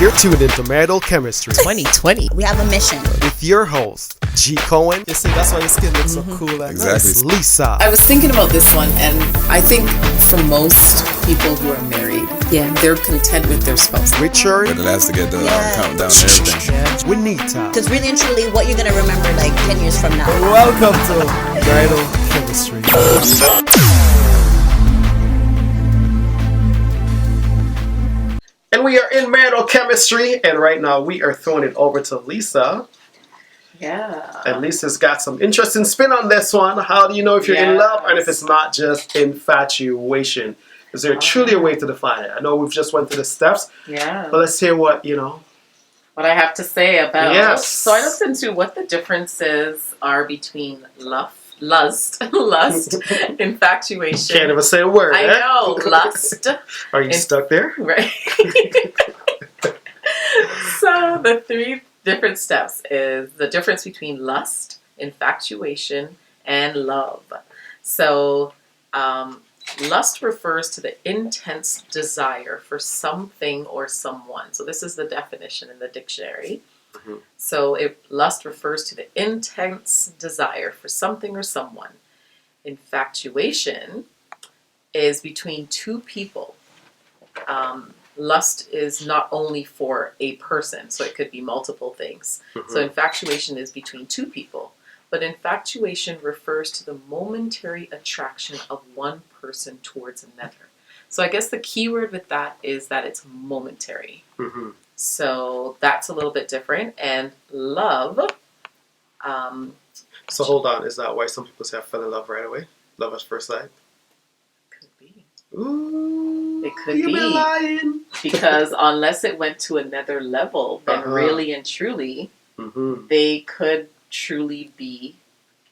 You're tuned into Marital Chemistry 2020. We have a mission. with your host, G-COHEN. You see, that's why your skin looks so cool like Exactly. Lisa. I was thinking about this one, and I think for most people who are married, they're content with their spouse. Richard. But it has to get the countdown and everything. Winita. Because really and truly, what you're going to remember like 10 years from now. Welcome to Marital Chemistry. And we are in Marital Chemistry, and right now we are throwing it over to Lisa. Yeah. And Lisa's got some interesting spin on this one. How do you know if you're in love and if it's not just infatuation? Is there truly a way to define it? I know we've just went through the steps, but let's hear what what I have to say about. Yes. So I looked into what the differences are between lust, infatuation. Can't even say a word. I know, lust. Are you stuck there? Right. So the three different steps is the difference between lust, infatuation, and love. So lust refers to the intense desire for something or someone. So this is the definition in the dictionary. Mm-hmm. So lust refers to the intense desire for something or someone. Infatuation is between two people. Lust is not only for a person, so it could be multiple things. Mm-hmm. So infatuation is between two people. But infatuation refers to the momentary attraction of one person towards another. So I guess the key word with that is that it's momentary. Mm-hmm. So that's a little bit different. And love. So hold on, is that why some people say I fell in love right away? Love at first sight? Could be. Ooh, It could you be. been lying. Because unless it went to another level, then really and truly, they could truly be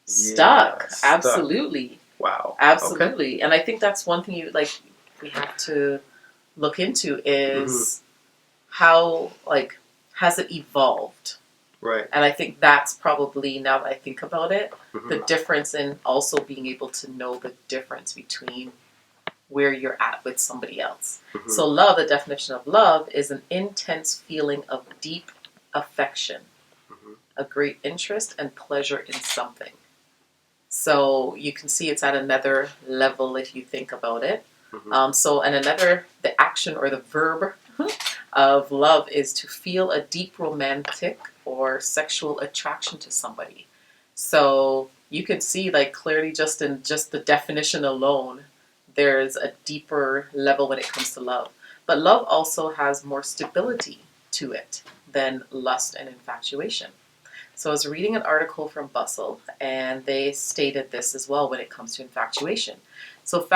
stuck. stuck. Absolutely. Wow. Absolutely. Okay. And I think that's one thing we have to look into is how, has it evolved? Right. And I think that's probably, now that I think about it, the difference in also being able to know the difference between where you're at with somebody else. So love, the definition of love is an intense feeling of deep affection, a great interest and pleasure in something. So you can see it's at another level if you think about it. The action or the verb of love is to feel a deep romantic or sexual attraction to somebody. So you can see clearly just in just the definition alone, there's a deeper level when it comes to love. But love also has more stability to it than lust and infatuation. So I was reading an article from Bustle, and they stated this as well when it comes to infatuation. So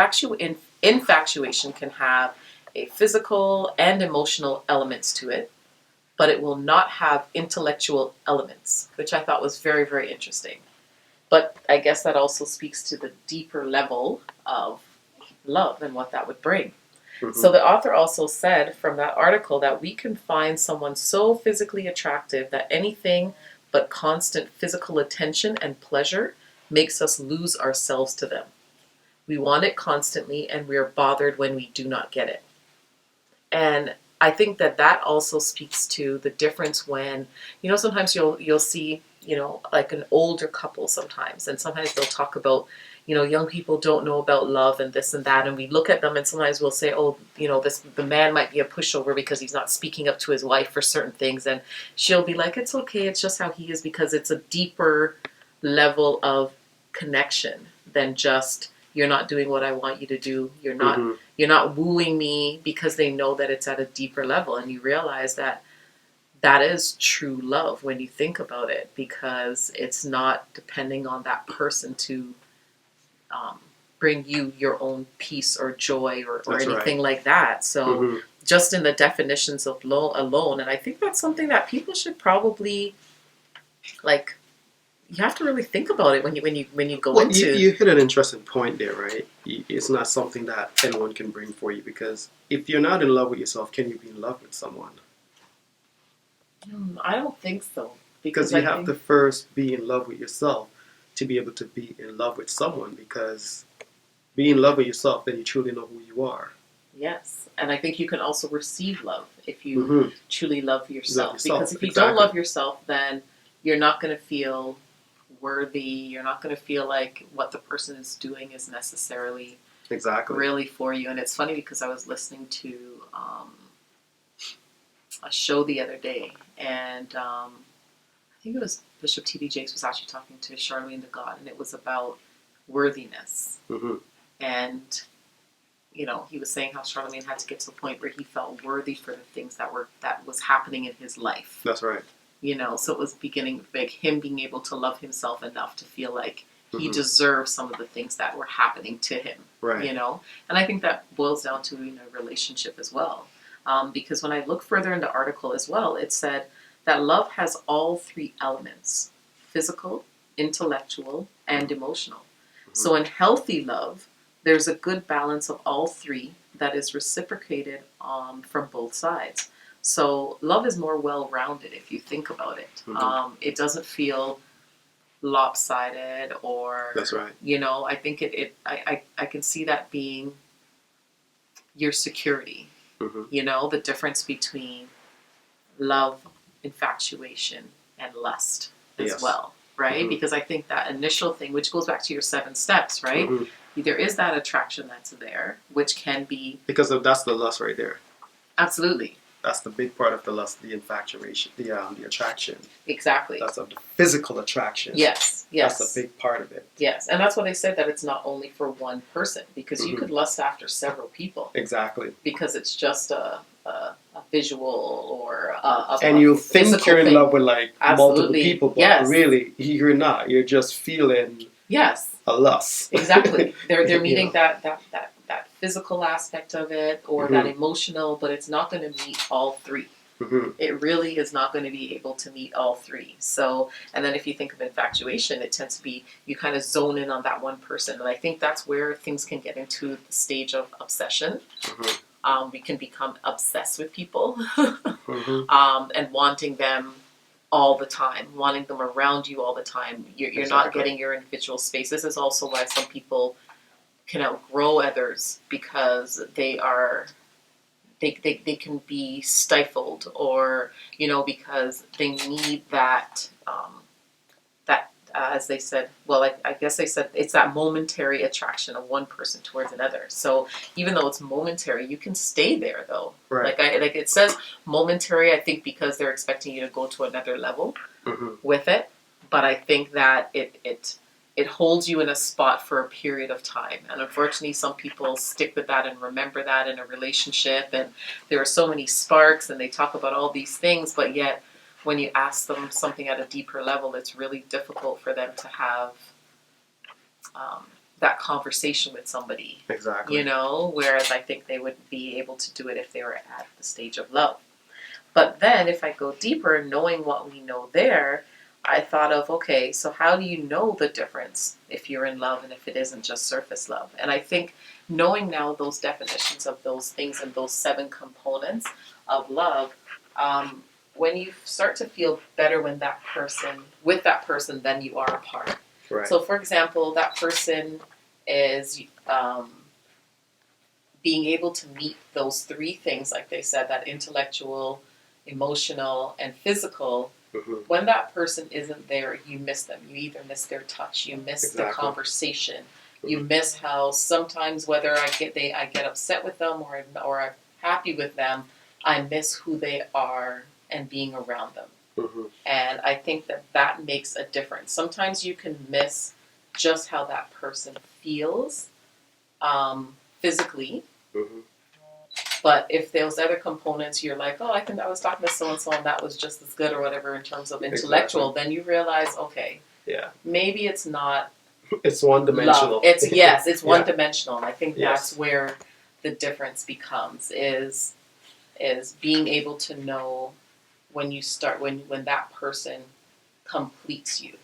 infatuation can have a physical and emotional elements to it, but it will not have intellectual elements, which I thought was very, very interesting. But I guess that also speaks to the deeper level of love and what that would bring. So the author also said from that article that we can find someone so physically attractive that anything but constant physical attention and pleasure makes us lose ourselves to them. We want it constantly, and we are bothered when we do not get it. And I think that also speaks to the difference when, sometimes you'll see, an older couple sometimes, and sometimes they'll talk about, young people don't know about love and this and that, and we look at them and sometimes we'll say, the man might be a pushover because he's not speaking up to his wife for certain things, and she'll be like, it's okay, it's just how he is, because it's a deeper level of connection than just, you're not doing what I want you to do, you're not wooing me, because they know that it's at a deeper level, and you realize that is true love when you think about it, because it's not depending on that person to bring you your own peace or joy or anything like that. So just in the definitions of alone, and I think that's something that people should probably you have to really think about it when you go into. You hit an interesting point there, right? It's not something that anyone can bring for you, because if you're not in love with yourself, can you be in love with someone? I don't think so. Because you have to first be in love with yourself to be able to be in love with someone, because be in love with yourself, then you truly know who you are. Yes. And I think you can also receive love if you truly love yourself. Because if you exactly. don't love yourself, then you're not going to feel worthy. You're not going to feel like what the person is doing is necessarily really for you. And it's funny because I was listening to a show the other day, and I think it was Bishop T.D. Jakes was actually talking to Charlene the God, and it was about worthiness. And you know, he was saying how Charlemagne had to get to a point where he felt worthy for the things that was happening in his life. That's right. You know, so it was beginning like him being able to love himself enough to feel like he deserved some of the things that were happening to him. Right. You know, and I think that boils down to a relationship as well. Because when I look further in the article as well, it said that love has all three elements: physical, intellectual, and emotional. So in healthy love, there's a good balance of all three that is reciprocated from both sides. So love is more well-rounded if you think about it. It doesn't feel lopsided or... That's right. You know, I think I can see that being your security. You know, the difference between love, infatuation, and lust as well, right? Because I think that initial thing, which goes back to your 7 steps, right? There is that attraction that's there, which can be... Because that's the lust right there. Absolutely. That's the big part of the lust, the infatuation, the attraction. Exactly. That's the physical attraction. Yes. That's a big part of it. Yes, and that's why they said that it's not only for one person, because you could lust after several people. Exactly. Because it's just a visual or and you think you're in love with multiple Absolutely. people, but really you're not. You're just feeling a lust. Exactly. They're meeting that physical aspect of it or that emotional, but it's not going to meet all three. It really is not going to be able to meet all three. So, and then if you think of infatuation, it tends to be you kind of zone in on that one person. And I think that's where things can get into the stage of obsession. We can become obsessed with people and wanting them all the time, wanting them around you all the time. You're not getting your individual space. This is also why some people can outgrow others, because they can be stifled, or because they need that as they said, I guess they said it's that momentary attraction of one person towards another. So even though it's momentary, you can stay there though. Right. Like it says momentary, I think because they're expecting you to go to another level with it. But I think that it holds you in a spot for a period of time. And unfortunately, some people stick with that and remember that in a relationship. And there are so many sparks and they talk about all these things, but yet when you ask them something at a deeper level, it's really difficult for them to have that conversation with somebody. Exactly. Whereas I think they would be able to do it if they were at the stage of love. But then if I go deeper, knowing what we know there, I thought of, okay, so how do you know the difference if you're in love and if it isn't just surface love? And I think knowing now those definitions of those things and those 7 components of love, when you start to feel better with that person than you are apart. Right. So for example, that person is being able to meet those 3 things, like they said, that intellectual, emotional, and physical. When that person isn't there, you miss them. You either miss their touch, you miss the conversation, you miss how sometimes whether I get upset with them or I'm happy with them, I miss who they are and being around them. And I think that makes a difference. Sometimes you can miss just how that person feels physically. But if those other components, you're like, oh, I think I was talking to so-and-so and that was just as good or whatever in terms of intellectual, then you realize, okay, maybe it's not... It's one-dimensional. It's one-dimensional. And I think that's where the difference becomes, is being able to know when that person completes you.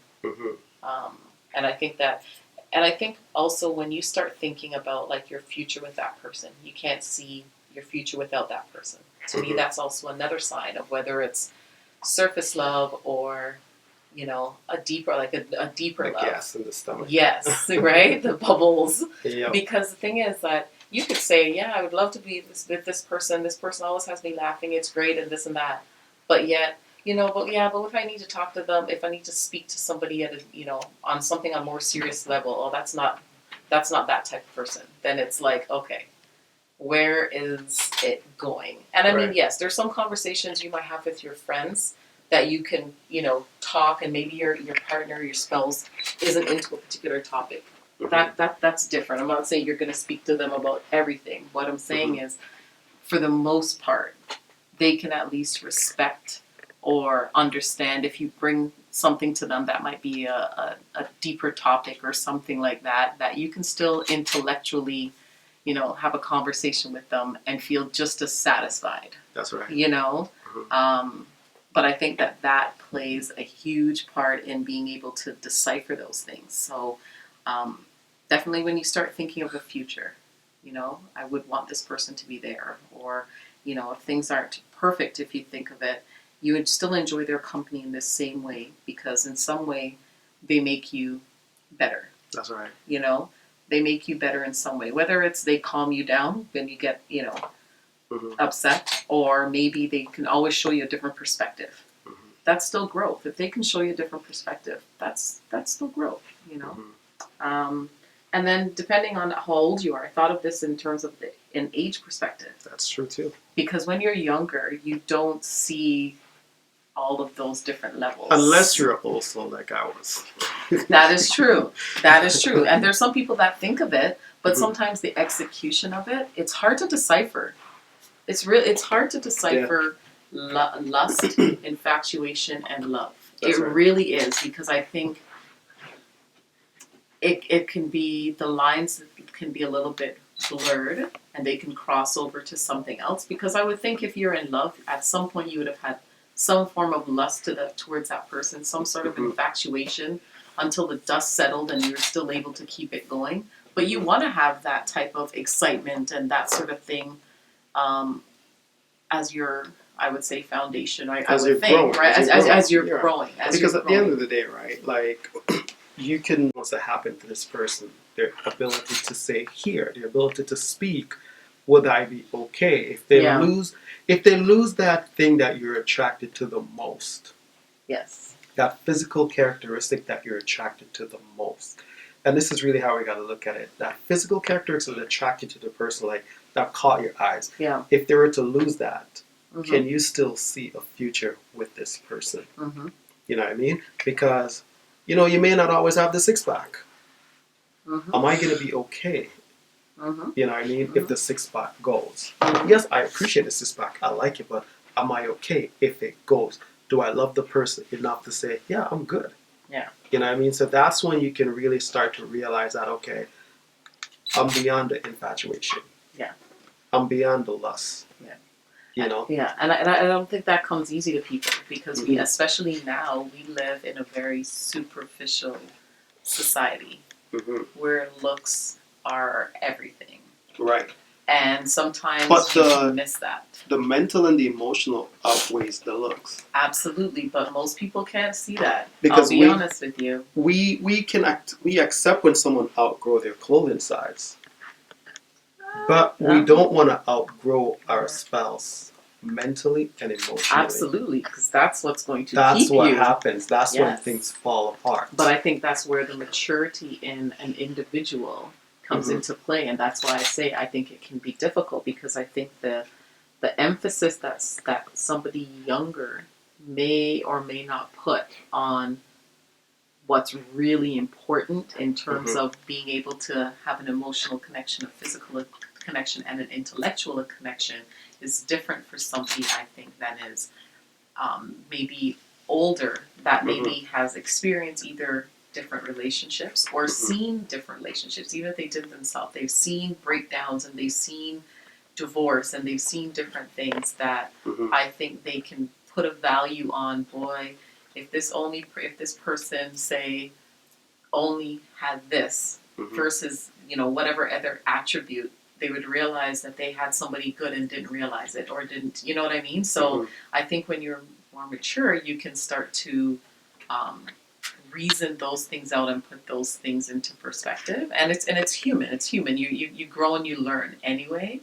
And I think also when you start thinking about like your future with that person, you can't see your future without that person. To me, that's also another sign of whether it's surface love or, a deeper love. Gas in the stomach. Yes, right? The bubbles. Yep. Because the thing is that you could say, yeah, I would love to be with this person. This person always has me laughing. It's great and this and that. But yet, but if I need to talk to them, if I need to speak to somebody at on something on a more serious level, oh, that's not that type of person. Then it's like, okay, where is it going? And I mean, yes, there's some conversations you might have with your friends that you can, talk, and maybe your partner, your spouse isn't into a particular topic. That's different. I'm not saying you're going to speak to them about everything. What I'm saying is, for the most part, they can at least respect or understand if you bring something to them that might be a deeper topic or something like that, that you can still intellectually, have a conversation with them and feel just as satisfied. That's right. But I think that plays a huge part in being able to decipher those things. So definitely when you start thinking of the future, I would want this person to be there. Or, if things aren't perfect, if you think of it, you would still enjoy their company in the same way, because in some way they make you better. That's right. They make you better in some way, whether it's they calm you down when you get, upset, or maybe they can always show you a different perspective. That's still growth. If they can show you a different perspective, that's still growth, and then depending on how old you are, I thought of this in terms of an age perspective. That's true too. Because when you're younger, you don't see all of those different levels. Unless you're also like I was. That is true. And there's some people that think of it, but sometimes the execution of it, it's hard to decipher. It's hard to decipher lust, infatuation, and love. That's right. Really is, because I think it can be, the lines can be a little bit blurred, and they can cross over to something else. Because I would think if you're in love, at some point you would have had some form of lust towards that person, some sort of infatuation, until the dust settled and you were still able to keep it going. But you want to have that type of excitement and that sort of thing as your, I would say, foundation. As you're growing. Because at the end of the day, right, like, you can, what's that happen to this person, their ability to say hear, their ability to speak, would I be okay if they lose that thing that you're attracted to the most? Yes. That physical characteristic that you're attracted to the most. And this is really how we got to look at it. That physical characteristic that attracted to the person, like, that caught your eyes. Yeah. If they were to lose that, can you still see a future with this person? You know what I mean? Because, you may not always have the six-pack. Am I going to be okay? You know what I mean? If the six-pack goes. Yes, I appreciate the six-pack. I like it, but am I okay if it goes? Do I love the person enough to say, yeah, I'm good? Yeah. You know what I mean? So that's when you can really start to realize that, okay, I'm beyond the infatuation. Yeah. I'm beyond the lust. Yeah. Yeah, and I don't think that comes easy to people, because we, especially now, we live in a very superficial society where looks are everything. Right. And sometimes you miss that. The mental and the emotional outweighs the looks. Absolutely, but most people can't see that. Because I'll be honest with you. We accept when someone outgrow their clothing size. But we don't want to outgrow our spouse mentally and emotionally. Absolutely, because that's what's going to keep you. That's what happens. That's when things fall apart. But I think that's where the maturity in an individual comes into play, and that's why I say I think it can be difficult, because I think the emphasis that somebody younger may or may not put on what's really important in terms of being able to have an emotional connection, a physical connection, and an intellectual connection is different for somebody, I think, that is maybe older, that maybe has experienced either different relationships or seen different relationships, even if they did themselves. They've seen breakdowns and they've seen divorce and they've seen different things that I think they can put a value on. Boy, if this person, say, only had this versus, whatever other attribute, they would realize that they had somebody good and didn't realize it, or didn't, you know what I mean? So I think when you're more mature, you can start to reason those things out and put those things into perspective. And it's human. It's human. You grow and you learn anyway.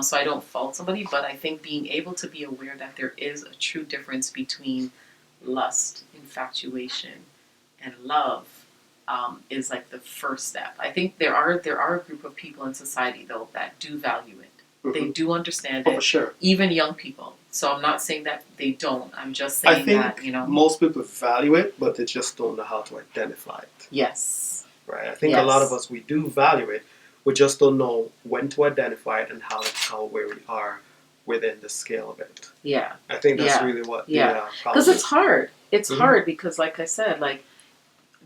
So I don't fault somebody, but I think being able to be aware that there is a true difference between lust, infatuation, and love is like the first step. I think there are a group of people in society though that do value it. They do understand it. For sure. Even young people. So I'm not saying that they don't. I'm just saying I think that, you know. most people value it, but they just don't know how to identify it. Yes. Right. I think a lot of us, we do value it. We just don't know when to identify it and how where we are within the scale of it. Yeah. I think that's really what the problem Because is. it's hard. It's hard because, like I said, like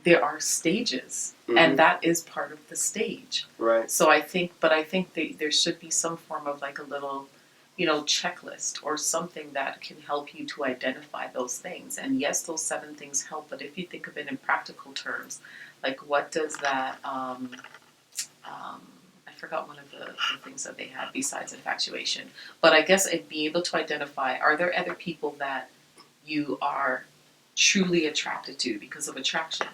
there are stages, and that is part of the stage. Right. So I think there should be some form of like a little, you know, checklist or something that can help you to identify those things. And yes, those 7 things help, but if you think of it in practical terms, like what does that, I forgot one of the things that they had besides infatuation. But I guess it'd be able to identify, are there other people that you are truly attracted to because of attraction?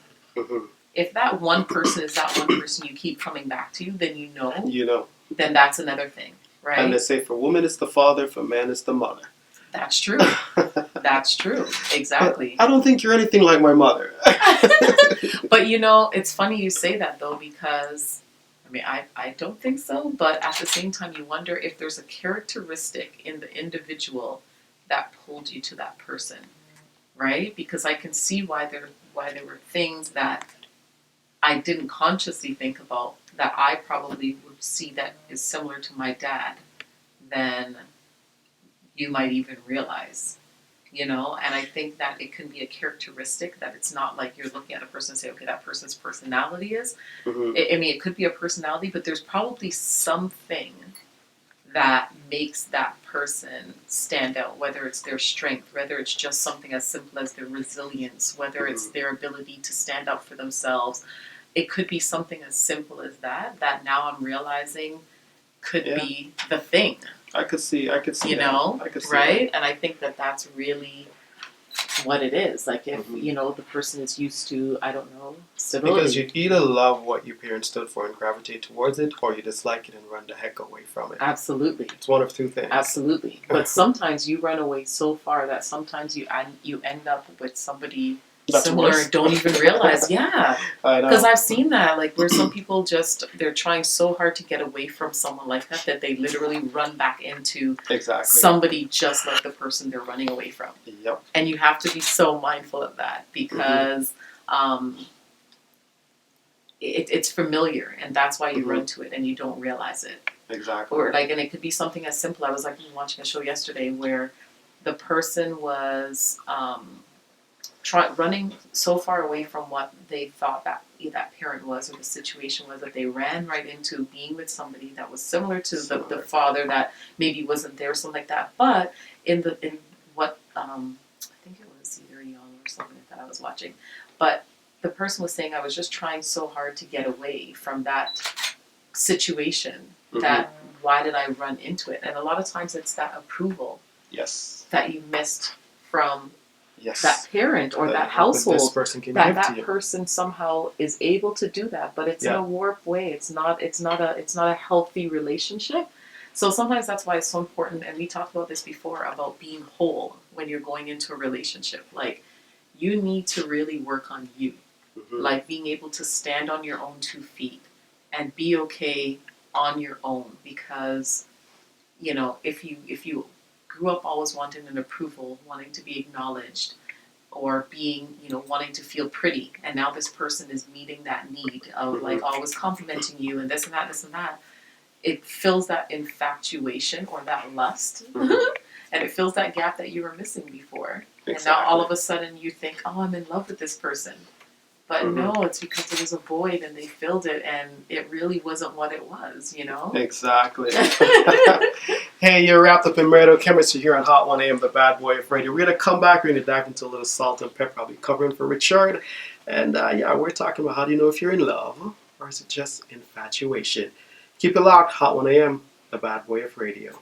If that one person is that one person you keep coming back to, then you know. Then that's another thing, right? And they say for women it's the father, for man it's the mother. That's true. That's true. Exactly. But I don't think you're anything like my mother. But you know, it's funny you say that though, because I mean, I don't think so, but at the same time you wonder if there's a characteristic in the individual that pulled you to that person, right? Because I can see why there were things that I didn't consciously think about that I probably would see that is similar to my dad than you might even realize, you know? And I think that it can be a characteristic that it's not like you're looking at a person and say, okay, that person's personality is. I mean, it could be a personality, but there's probably something that makes that person stand out, whether it's their strength, whether it's just something as simple as their resilience, whether it's their ability to stand up for themselves. It could be something as simple as that now I'm realizing could be the thing. I could see you know, I could see right? that. And I think that that's really what it is. Like if, you know, the person is used to, I don't know, stability. Because you either love what your parents stood for and gravitate towards it, or you dislike it and run the heck away from it. Absolutely. It's one of two things. Absolutely. But sometimes you run away so far that sometimes you end up with somebody That's similar worse. and don't even realize. Yeah. I know. Because I've seen that, like where some people they're trying so hard to get away from someone like that they literally run back into somebody just like the person they're running away from. Yep. And you have to be so mindful of that because it's familiar, and that's why you run to it and you don't realize it. Exactly. Or like, and it could be something as simple. I was like watching a show yesterday where the person was running so far away from what they thought that parent was or the situation was that they ran right into being with somebody that was similar to the father that maybe wasn't there, something like that. But in what I think it was either Young or something like that I was watching, but the person was saying, I was just trying so hard to get away from that situation that why did I run into it? And a lot of times it's that approval that you missed from that parent or that household, this person can that person somehow is able to do that, but it's in a warped way. It's not a healthy relationship. So sometimes that's why it's so important, and we talked about this before, about being whole when you're going into a relationship. Like, you need to really work on you. Like being able to stand on your own 2 feet and be okay on your own, because, you know, if you grew up always wanting an approval, wanting to be acknowledged, or being, you know, wanting to feel pretty, and now this person is meeting that need of like always complimenting you and this and that, it fills that infatuation or that lust, and it fills that gap that you were missing before. And now all of a sudden you think, oh, I'm in love with this person. But no, it's because there was a void and they filled it, and it really wasn't what it was, you know? Exactly. Hey, you're wrapped up in marital chemistry here on Hot 1 AM, the Bad Boy of Radio. We're going to come back. We're going to dive into a little salt and pepper. I'll be covering for Richard. And we're talking about how do you know if you're in love, or is it just infatuation? Keep it locked. Hot 1 AM, the Bad Boy of Radio.